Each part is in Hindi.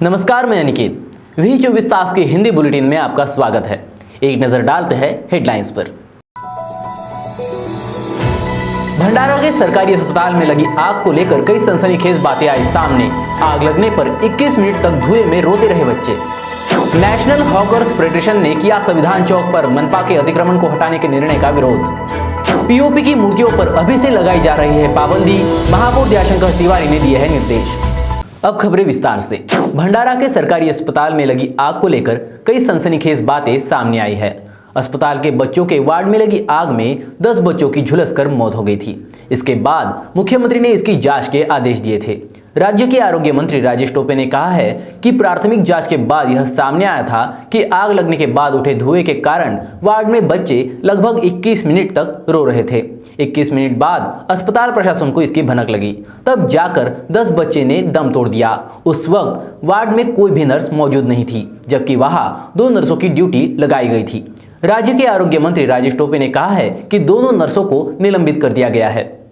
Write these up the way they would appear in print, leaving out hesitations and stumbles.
नमस्कार, मैं अनिकेत। वी 24 तास के हिंदी बुलेटिन में आपका स्वागत है। एक नजर डालते हैं हेडलाइंस पर। भंडारा के सरकारी अस्पताल में लगी आग को लेकर कई सनसनीखेज बातें आई सामने। आग लगने पर 21 मिनट तक धुएं में रोते रहे बच्चे। नेशनल हॉकर्स फेडरेशन ने किया संविधान चौक पर मनपा के अतिक्रमण को हटाने के निर्णय का विरोध। पीओपी की मूर्तियों पर अभी से लगाई जा रही है पाबंदी, महापौर दयाशंकर तिवारी ने दिए हैं निर्देश। अब खबरें विस्तार से। भंडारा के सरकारी अस्पताल में लगी आग को लेकर कई सनसनीखेज बातें सामने आई है। अस्पताल के बच्चों के वार्ड में लगी आग में 10 बच्चों की झुलसकर मौत हो गई थी। इसके बाद मुख्यमंत्री ने इसकी जांच के आदेश दिए थे। राज्य के आरोग्य मंत्री राजेश टोपे ने कहा है कि प्राथमिक जांच के बाद यह सामने आया था कि आग लगने के बाद उठे धुएं के कारण वार्ड में बच्चे लगभग 21 मिनट तक रो रहे थे। 21 मिनट बाद अस्पताल प्रशासन को इसकी भनक लगी, तब जाकर 10 बच्चे ने दम तोड़ दिया। उस वक्त वार्ड में कोई भी नर्स मौजूद नहीं थी, जबकि वहां 2 नर्सों की ड्यूटी लगाई गई थी। राज्य के आरोग्य मंत्री राजेश टोपे ने कहा है कि दोनों नर्सों को निलंबित कर दिया गया है।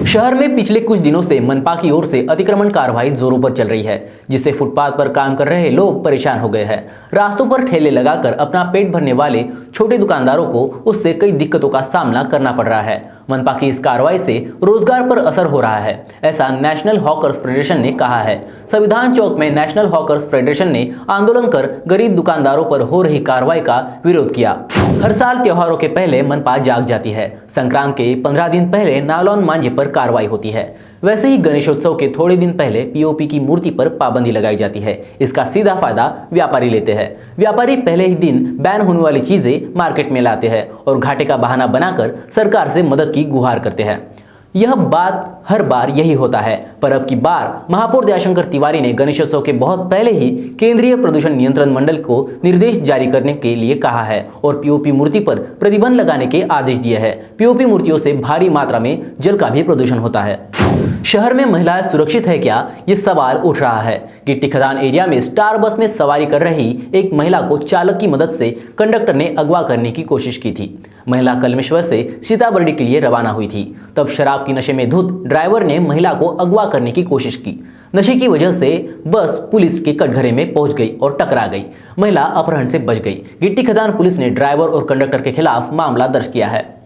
शहर में पिछले कुछ दिनों से मनपा की ओर से अतिक्रमण कार्रवाई जोरों पर चल रही है, जिससे फुटपाथ पर काम कर रहे लोग परेशान हो गए हैं। रास्तों पर ठेले लगाकर अपना पेट भरने वाले छोटे दुकानदारों को उससे कई दिक्कतों का सामना करना पड़ रहा है। मनपा की इस कार्रवाई से रोजगार पर असर हो रहा है, ऐसा नेशनल हॉकर्स फेडरेशन ने कहा है। संविधान चौक में नेशनल हॉकर्स फेडरेशन ने आंदोलन कर गरीब दुकानदारों पर हो रही कार्रवाई का विरोध किया। हर साल त्योहारों के पहले मनपा जाग जाती है। संक्रांत के 15 दिन पहले नालौन मांझे पर कार्रवाई होती है। वैसे ही गणेशोत्सव के थोड़े दिन पहले पीओपी की मूर्ति पर पाबंदी लगाई जाती है। इसका सीधा फायदा व्यापारी लेते हैं। व्यापारी पहले ही दिन बैन होने वाली चीजें मार्केट में लाते हैं और घाटे का बहाना बनाकर सरकार से मदद की गुहार करते हैं। यह बात हर बार यही होता है, पर अब की बार महापौर दयाशंकर तिवारी ने गणेशोत्सव के बहुत पहले ही केंद्रीय प्रदूषण नियंत्रण मंडल को निर्देश जारी करने के लिए कहा है और पीओपी मूर्ति पर प्रतिबंध लगाने के आदेश दिए हैं। पीओपी मूर्तियों से भारी मात्रा में जल का भी प्रदूषण होता है। शहर में महिलाएं सुरक्षित है क्या, ये सवाल उठ रहा है। गिट्टी खदान एरिया में स्टार बस में सवारी कर रही एक महिला को चालक की मदद से कंडक्टर ने अगवा करने की कोशिश की थी। महिला कलमेश्वर से सीताबर्डी के लिए रवाना हुई थी। तब शराब की नशे में धुत ड्राइवर ने महिला को अगवा करने की कोशिश की। नशे की वजह से बस पुलिस के कटघरे में पहुंच गई और टकरा गई। महिला अपहरण से बच गई। गिट्टी खदान पुलिस ने ड्राइवर और कंडक्टर के खिलाफ मामला दर्ज किया है।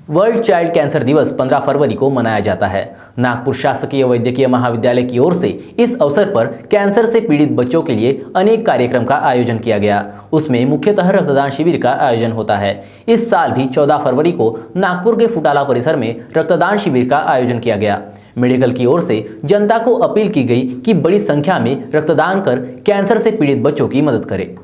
वर्ल्ड चाइल्ड कैंसर दिवस 15 फरवरी को मनाया जाता है। नागपुर शासकीय वैद्यकीय महाविद्यालय की ओर से इस अवसर पर कैंसर से पीड़ित बच्चों के लिए अनेक कार्यक्रम का आयोजन किया गया। उसमें मुख्यतः रक्तदान शिविर का आयोजन होता है। इस साल भी 14 फरवरी को नागपुर के फुटाला परिसर में रक्तदान शिविर का आयोजन किया गया। मेडिकल की ओर से जनता को अपील की गई कि बड़ी संख्या में रक्तदान कर कैंसर से पीड़ित बच्चों की मदद करें।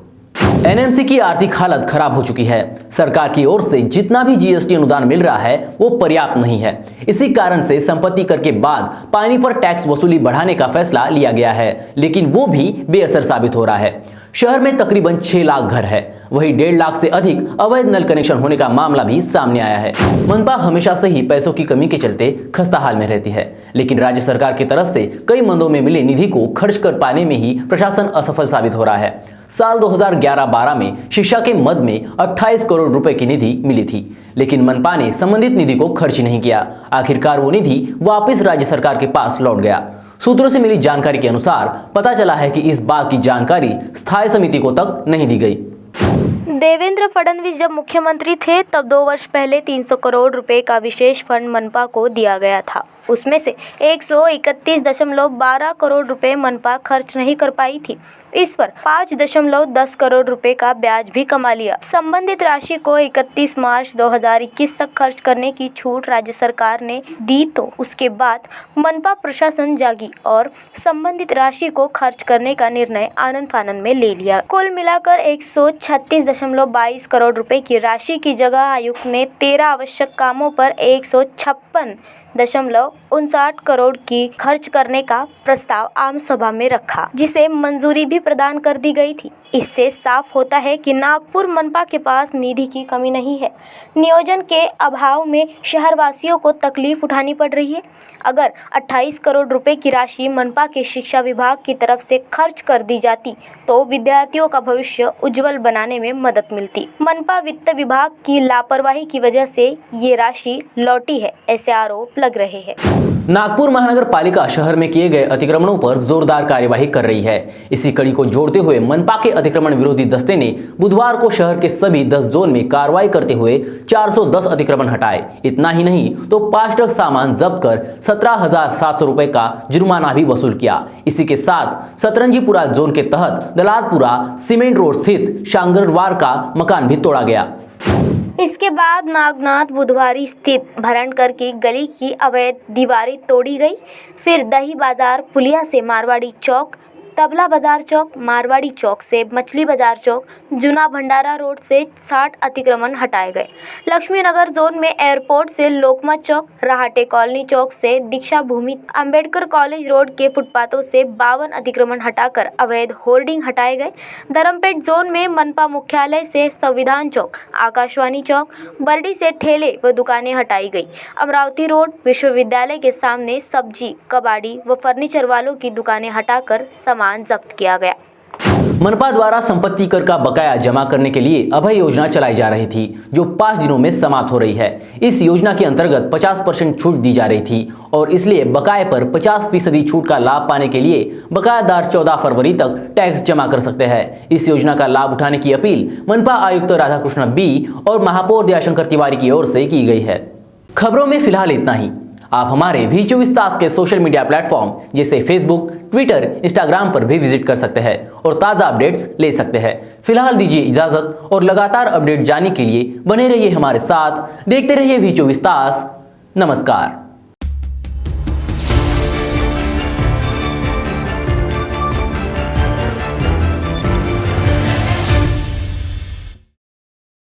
एनएमसी की आर्थिक हालत खराब हो चुकी है। सरकार की ओर से जितना भी जीएसटी अनुदान मिल रहा है वो पर्याप्त नहीं है। इसी कारण से संपत्ति कर के बाद पानी पर टैक्स वसूली बढ़ाने का फैसला लिया गया है, लेकिन वो भी बेअसर साबित हो रहा है। शहर में तकरीबन 6 लाख घर है, वहीं 1.5 लाख से अधिक अवैध नल कनेक्शन होने का मामला भी सामने आया है। मनपा हमेशा से ही पैसों की कमी के चलते खस्ता हाल में रहती है, लेकिन राज्य सरकार की तरफ से कई मंदों में मिले निधि को खर्च कर पाने में ही प्रशासन असफल साबित हो रहा है। साल 2011-12 में शिक्षा के मद में 28 करोड़ रुपए की निधि मिली थी, लेकिन मनपा ने संबंधित निधि को खर्च नहीं किया। आखिरकार वो निधि वापस राज्य सरकार के पास लौट गया। सूत्रों से मिली जानकारी के अनुसार पता चला है कि इस बात की जानकारी स्थायी समिति को तक नहीं दी गई। देवेंद्र फडणवीस जब मुख्यमंत्री थे तब 2 वर्ष पहले 300 करोड़ रुपए का विशेष फंड मनपा को दिया गया था। उसमें से 131.12 करोड़ रुपए मनपा खर्च नहीं कर पाई थी। इस पर 5.10 करोड़ रुपए का ब्याज भी कमा लिया। संबंधित राशि को 31 मार्च 2021 तक खर्च करने की छूट राज्य सरकार ने दी, तो उसके बाद मनपा प्रशासन जागी और संबंधित राशि को खर्च करने का निर्णय आनन फानन में ले लिया। कुल मिलाकर 136.22 करोड़ रुपए की राशि की जगह आयुक्त ने 13 आवश्यक कामों पर 156.59 करोड़ की खर्च करने का प्रस्ताव आम सभा में रखा, जिसे मंजूरी भी प्रदान कर दी गई थी। इससे साफ होता है कि नागपुर मनपा के पास निधि की कमी नहीं है, नियोजन के अभाव में शहरवासियों को तकलीफ उठानी पड़ रही है। अगर 28 करोड़ रुपए की राशि मनपा के शिक्षा विभाग की तरफ से खर्च कर दी जाती तो विद्यार्थियों का भविष्य उज्जवल बनाने में मदद मिलती। मनपा वित्त विभाग की लापरवाही की वजह से ये राशि लौटी है, ऐसे आरोप लग रहे हैं। नागपुर महानगर पालिका शहर में किए गए अतिक्रमणों पर जोरदार कार्यवाही कर रही है। इसी कड़ी को जोड़ते हुए मनपा के अतिक्रमण विरोधी दस्ते ने बुधवार को शहर के सभी 10 जोन में कार्रवाई करते हुए 410 अतिक्रमण हटाए। इतना ही नहीं तो 5 ट्रक सामान जब्त कर 17,700 रुपए का जुर्माना भी वसूल किया। इसी के साथ सतरंजीपुरा जोन के तहत दलालपुरा सीमेंट रोड स्थित शांगरवार का मकान भी तोड़ा गया। इसके बाद नागनाथ बुधवारी स्थित भरणकर की गली की अवैध दीवारें तोड़ी गई। फिर दही बाजार पुलिया से मारवाड़ी चौक, तबला बाजार चौक, मारवाड़ी चौक से मछली बाजार चौक, जुना भंडारा रोड से 60 अतिक्रमण हटाए गए। लक्ष्मी नगर जोन में एयरपोर्ट से लोकमत चौक, राहटे कॉलोनी चौक से दीक्षा भूमि, अंबेडकर कॉलेज रोड के फुटपाथों से 52 अतिक्रमण हटाकर अवैध होर्डिंग हटाए गए। धर्मपेट जोन में मनपा मुख्यालय से संविधान चौक, आकाशवाणी चौक, बरडी से ठेले व दुकानें हटाई गई। अमरावती रोड विश्वविद्यालय के सामने सब्जी, कबाड़ी व फर्नीचर वालों की दुकानें हटाकर सामान जब्त किया गया। मनपा द्वारा संपत्ति कर का बकाया जमा करने के लिए अभय योजना चलाई जा रही थी, जो 5 दिनों में समाप्त हो रही है। इस योजना के अंतर्गत 50% छूट दी जा रही थी और इसलिए बकाये पर 50% छूट का लाभ पाने के लिए बकायादार 14 फरवरी तक टैक्स जमा कर सकते हैं। इस योजना का लाभ उठाने की अपील मनपा आयुक्त राधाकृष्ण बी और महापौर दयाशंकर तिवारी की ओर से की गई है। खबरों में फिलहाल इतना ही। आप हमारे V24 तास के सोशल मीडिया प्लेटफॉर्म जैसे फेसबुक, ट्विटर, इंस्टाग्राम पर भी विजिट कर सकते हैं और ताज़ा अपडेट्स ले सकते हैं। फिलहाल दीजिए इजाजत और लगातार अपडेट जानने के लिए बने रहिए हमारे साथ। देखते रहिए V24 तास। नमस्कार।